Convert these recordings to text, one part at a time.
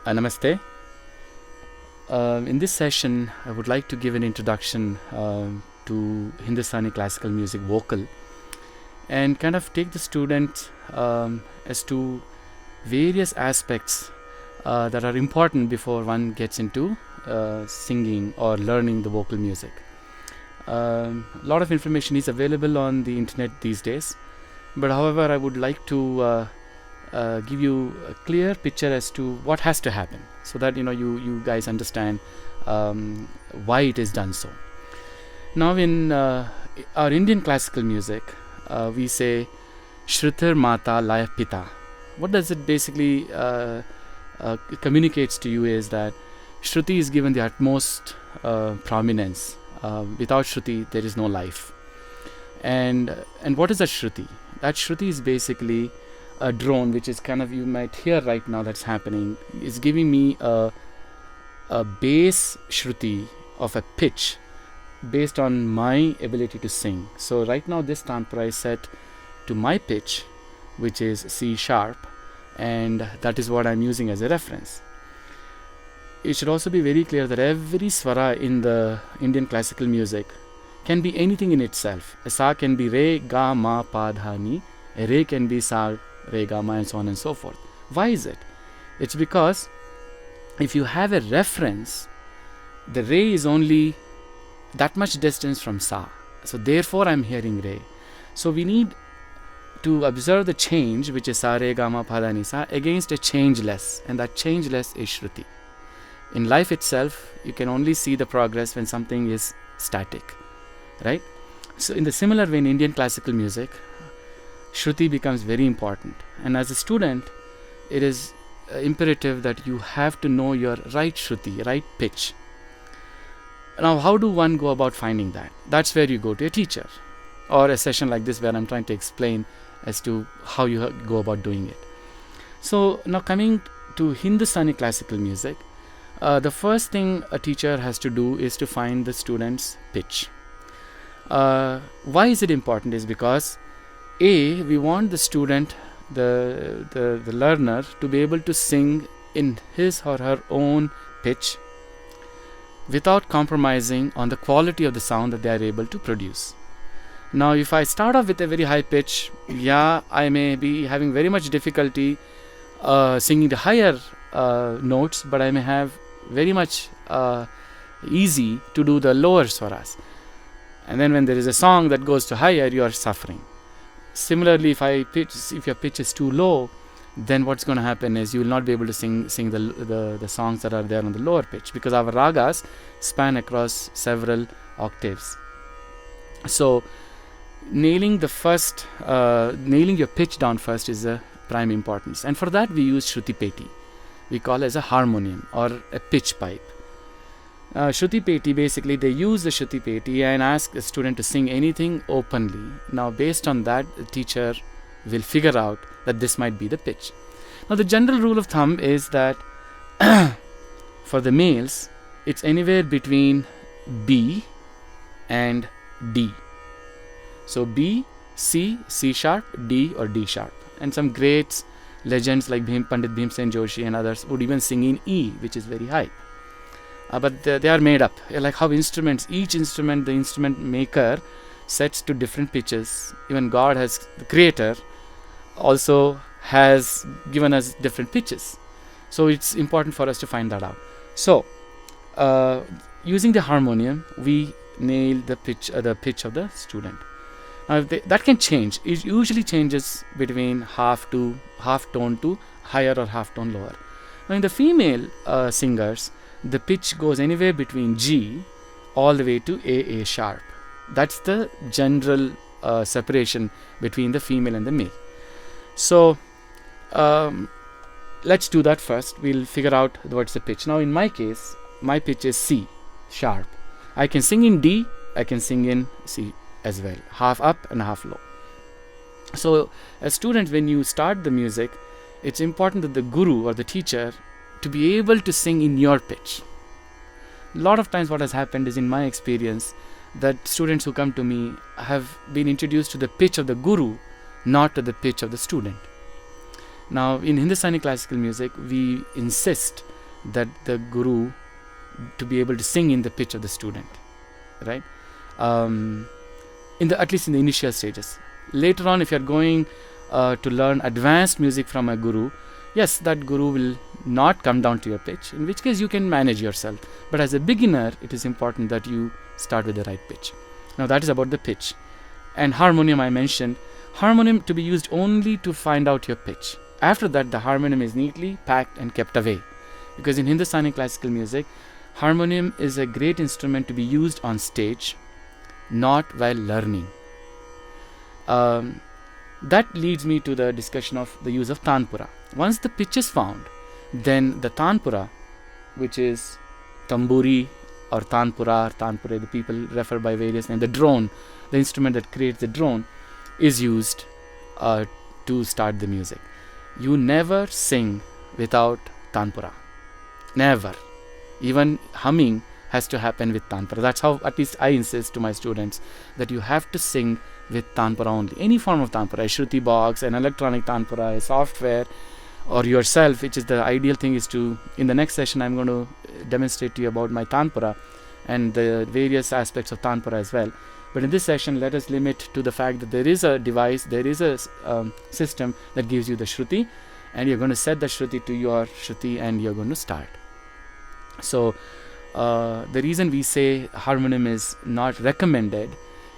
Namaste. In this session, I would like to give an introduction to Hindustani classical music vocal and kind of take the student as to various aspects that are important before one gets into singing or learning the vocal music. A lot of information is available on the internet these days, but however, I would like to give you a clear picture as to what has to happen, so that you guys understand why it is done so. Now, in our Indian classical music, we say Shrutir Mata Laya Pita. What does it basically communicates to you is that Shruti is given the utmost prominence. Without Shruti, there is no life. And what is a Shruti? That Shruti is basically a drone, which is kind of, you might hear right now that's happening, is giving me a bass Shruti of a pitch based on my ability to sing. So right now this tantra is set to my pitch, which is C sharp, and that is what I'm using as a reference. It should also be very clear that every swara in the Indian classical music can be anything in itself. A sa can be re, ga, ma, pa, dha, ni. A re can be sa, re, ga, ma, and so on and so forth. Why is it? It's because if you have a reference, the re is only that much distance from sa. So therefore I'm hearing re. So we need to observe the change, which is sa, re, ga, ma, pa, dha, ni, sa, against a changeless, and that changeless is Shruti. In life itself, you can only see the progress when something is static, right? So in the similar way, in Indian classical music, Shruti becomes very important. And as a student, it is imperative that you have to know your right Shruti, right pitch. Now, how do one go about finding that? That's where you go to a teacher, or a session like this where I'm trying to explain as to how you go about doing it. So now coming to Hindustani classical music, the first thing a teacher has to do is to find the student's pitch. Why is it important? Is because we want the student, the learner, to be able to sing in his or her own pitch without compromising on the quality of the sound that they are able to produce. Now, if I start off with a very high pitch, I may be having very much difficulty singing the higher notes, but I may have very much easy to do the lower swaras. And then when there is a song that goes to higher, you are suffering. Similarly, if your pitch is too low, then what's going to happen is you will not be able to sing the songs that are there on the lower pitch, because our ragas span across several octaves. So nailing your pitch down first is a prime importance, and for that we use Shruti Peti. We call it as a harmonium or a pitch pipe. Shruti Peti, basically they use the Shruti Peti and ask the student to sing anything openly. Now based on that, the teacher will figure out that this might be the pitch. Now the general rule of thumb is that for the males, it's anywhere between B and D. So B, C, C sharp, D or D sharp. And some great legends like Pandit Bhimsen Joshi and others would even sing in E, which is very high. But they are made up, like how each instrument, the instrument maker sets to different pitches. Even God, the creator, also has given us different pitches. So it's important for us to find that out. So using the harmonium, we nail the pitch of the student. Now that can change. It usually changes between half tone to higher or half tone lower. Now in the female singers, the pitch goes anywhere between G all the way to A sharp. That's the general separation between the female and the male. So let's do that first. We'll figure out what's the pitch. Now in my case, my pitch is C sharp. I can sing in D, I can sing in C as well, half up and half low. So as students, when you start the music, it's important that the guru or the teacher to be able to sing in your pitch. A lot of times what has happened is, in my experience, that students who come to me have been introduced to the pitch of the guru, not to the pitch of the student. Now, in Hindustani classical music, we insist that the guru to be able to sing in the pitch of the student, right? At least in the initial stages. Later on, if you are going to learn advanced music from a guru, yes, that guru will not come down to your pitch, in which case you can manage yourself. But as a beginner, it is important that you start with the right pitch. Now, that is about the pitch. And harmonium, I mentioned, harmonium to be used only to find out your pitch. After that, the harmonium is neatly packed and kept away. Because in Hindustani classical music, harmonium is a great instrument to be used on stage, not while learning. That leads me to the discussion of the use of tanpura. Once the pitch is found, then the tanpura, which is tamburi or tanpura, the people refer by various names, the drone, the instrument that creates the drone, is used to start the music. You never sing without tanpura. Never. Even humming has to happen with tanpura. That's how at least I insist to my students, that you have to sing with tanpura only. Any form of tanpura, a shruti box, an electronic tanpura, a software, or yourself, which is the ideal thing is to, in the next session I'm going to demonstrate to you about my tanpura and the various aspects of tanpura as well. But in this session, let us limit to the fact that there is a device, there is a system that gives you the shruti, and you're going to set the shruti to your shruti and you're going to start. So the reason we say harmonium is not recommended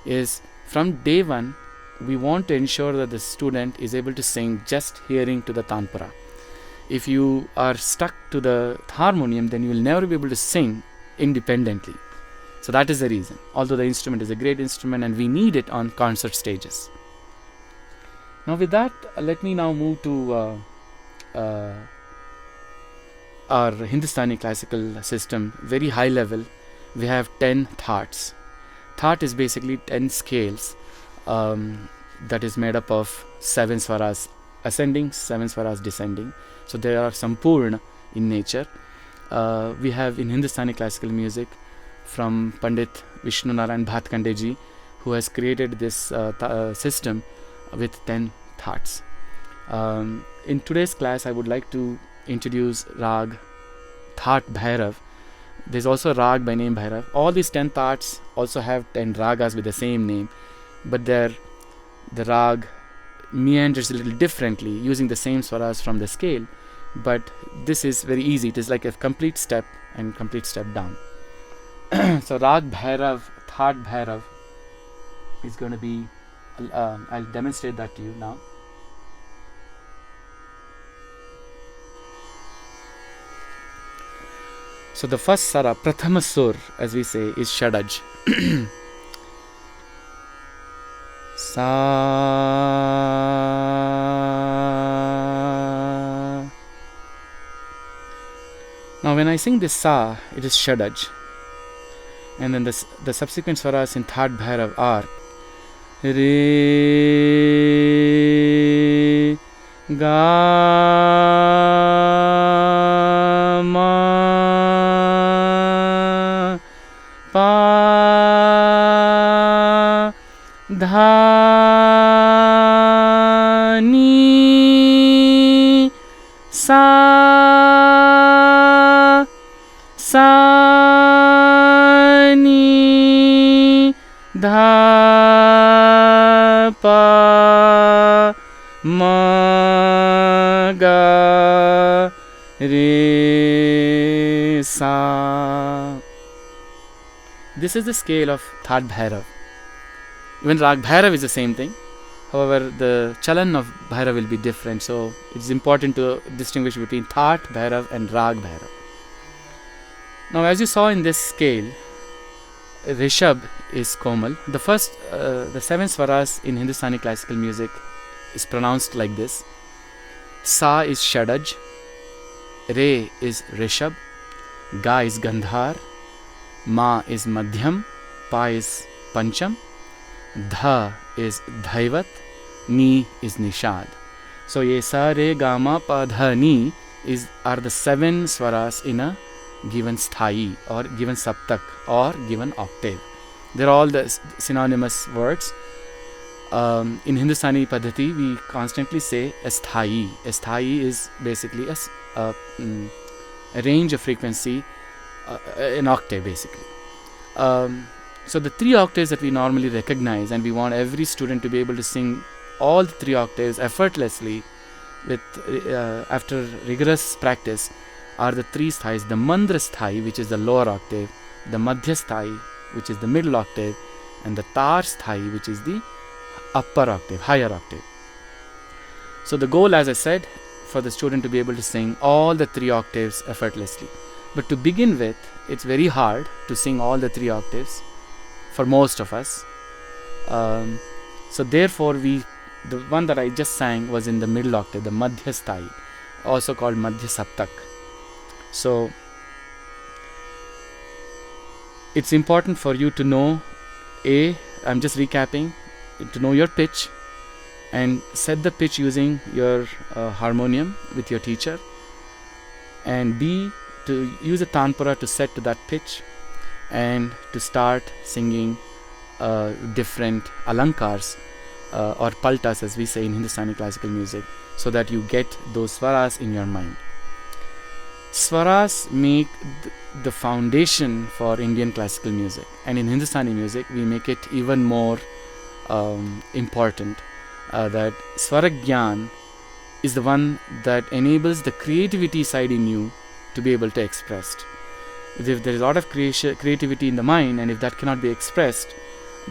is from day one, we want to ensure that the student is able to sing just hearing to the tanpura. If you are stuck to the harmonium, then you will never be able to sing independently. So that is the reason. Although the instrument is a great instrument and we need it on concert stages. Now with that, let me now move to our Hindustani classical system. Very high level. We have 10 thats. That is basically 10 scales that is made up of 7 swaras ascending, 7 swaras descending. So there are sampurna in nature. We have in Hindustani classical music from Pandit Vishnu Narayan Bhatkandeji, who has created this system with 10 thats. In today's class, I would like to introduce Rag That Bhairav. There's also a Rag by name Bhairav. All these 10 thats also have 10 ragas with the same name, but the Rag meanders a little differently using the same swaras from the scale. But this is very easy. It is like a complete step and complete step down. So Rag Bhairav, That Bhairav is going to be, I'll demonstrate that to you now. So the first sara, Prathama Sur, as we say, is Shadaj. Sa. Now when I sing this Sa, it is Shadaj. And then the subsequent swaras in That Bhairav are Re, Ga, Ma, Pa, Dha, Ni, Sa, Sa, Ni, Dha, Pa, Ma, Ga, Re, Sa. This is the scale of That Bhairav. Even Rag Bhairav is the same thing. However, the chalan of Bhairav will be different. So it's important to distinguish between That Bhairav and Rag Bhairav. Now, as you saw in this scale, Rishabh is Komal. The 7 swaras in Hindustani classical music is pronounced like this. Sa is Shadaj, Re is Rishabh, Ga is Gandhar, Ma is Madhyam, Pa is Pancham, Dha is Dhaivat, Ni is Nishad. So ye Sa, Re, Ga, Ma, Pa, Dha, Ni are the 7 swaras in a given sthai or given saptak or given octave. They're all the synonymous words. In Hindustani Padhati, we constantly say asthai. Asthai is basically a range of frequency, an octave basically. So the 3 octaves that we normally recognize, and we want every student to be able to sing all the 3 octaves effortlessly with after rigorous practice, are the 3 sthais: the mandra sthai, which is the lower octave, the madhya sthai, which is the middle octave, and the tar sthai, which is the upper octave, higher octave. So the goal, as I said, for the student to be able to sing all the 3 octaves effortlessly. But to begin with, it's very hard to sing all the 3 octaves for most of us. So therefore, the one that I just sang was in the middle octave, the madhya sthai, also called madhya saptak. So it's important for you to know, I'm just recapping, to know your pitch and set the pitch using your harmonium with your teacher, and B, to use a tanpura to set to that pitch and to start singing different alankars or paltas, as we say in Hindustani classical music, so that you get those swaras in your mind. Swaras make the foundation for Indian classical music, and in Hindustani music we make it even more important, that Swaragyan is the one that enables the creativity side in you to be able to express. If there is a lot of creativity in the mind, and if that cannot be expressed,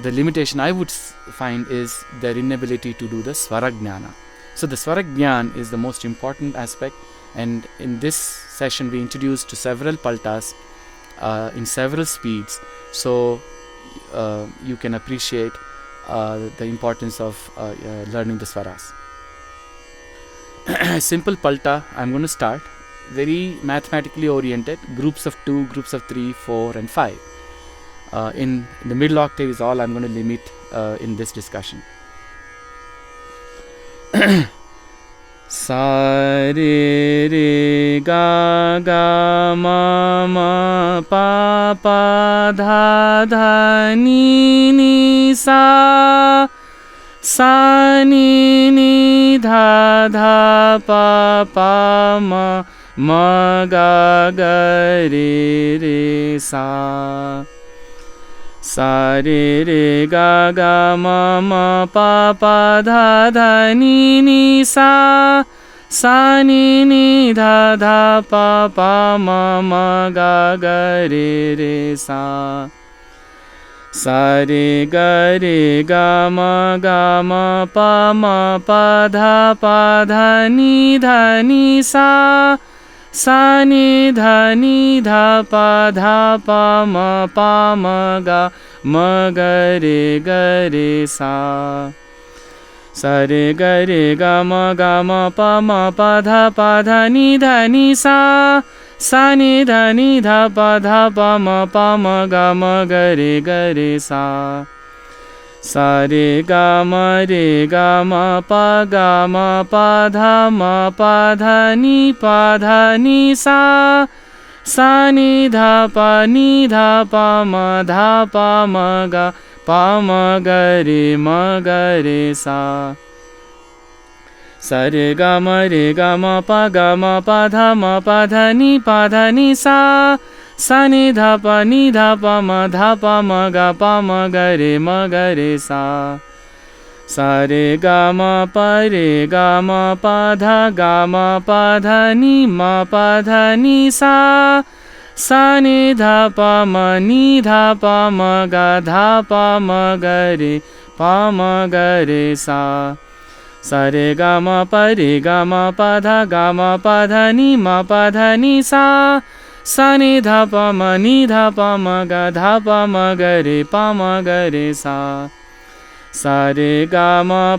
the limitation I would find is their inability to do the Swaragnana. So the Swaragyan is the most important aspect, and in this session we introduced to several paltas in several speeds, so you can appreciate the importance of learning the swaras. Simple palta, I'm going to start. Very mathematically oriented, groups of 2, groups of 3, 4 and 5. In the middle octave is all I'm going to limit in this discussion. Sa re re ga ga ma ma pa pa dha dha ni ni sa, sa ni ni dha dha pa pa ma ma ga ga re re sa. Sa re re ga ga ma ma pa pa dha dha ni ni sa, sa ni ni dha dha pa pa ma ma ga ga re re sa. Sa re ga ma pa dha ni sa, sa ni dha pa ma ga re sa. Sa re ga ma pa dha ni sa, sa ni dha pa ma ga re sa. Sa re ga ma pa dha ni sa, sa ni dha pa ma ga re sa. Sa re ga ma pa dha ni sa, sa ni dha pa ma ga re sa. Sa re ga ma pa dha ni sa, sa ni dha pa ma ga re sa. Sa re ga ma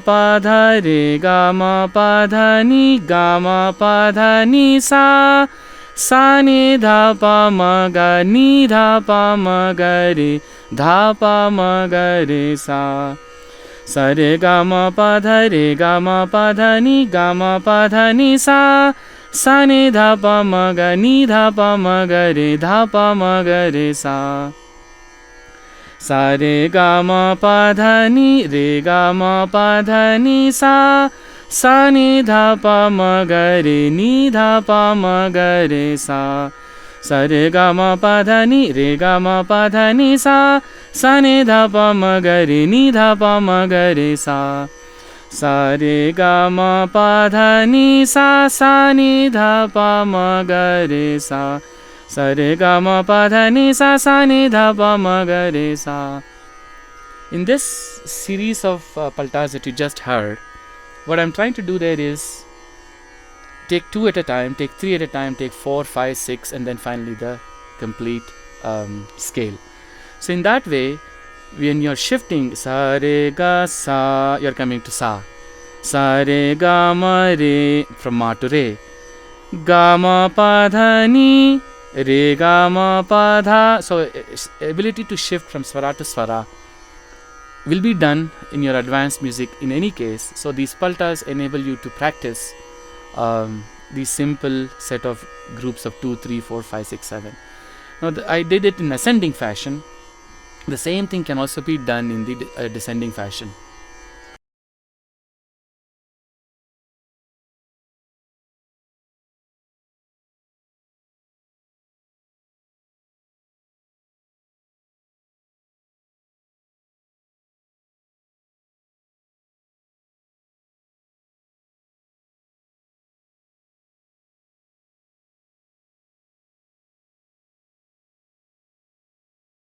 pa dha ni sa, sa ni dha pa ma ga re sa. Sa re ga ma pa dha ni sa, sa ni dha pa ma ga re sa. Sa re ga ma pa dha ni sa, sa ni dha pa ma ga re sa. sa re ga ma pa dha ni, re ga ma pa dha ni sa, sa ni dha pa ma ga re, ni dha pa ma ga re sa. Sa re ga ma pa dha ni, re ga ma pa dha ni sa, sa ni dha pa ma ga re, ni dha pa ma ga re sa. Sa re ga ma pa dha ni sa, sa ni dha pa ma ga re sa. Sa re ga ma pa dha ni sa, sa ni dha pa ma ga re sa. In this series of paltas that you just heard, what I'm trying to do there is take 2 at a time, take 3 at a time, take 4, 5, 6, and then finally the complete scale. So in that way, when you're shifting sa re ga sa, you're coming to sa. Sa re ga ma re, from ma to re. Ga ma pa dha ni, re ga ma pa dha. So ability to shift from swara to swara will be done in your advanced music in any case. So these paltas enable you to practice these simple set of groups of 2, 3, 4, 5, 6, 7. Now I did it in ascending fashion. The same thing can also be done in the descending fashion.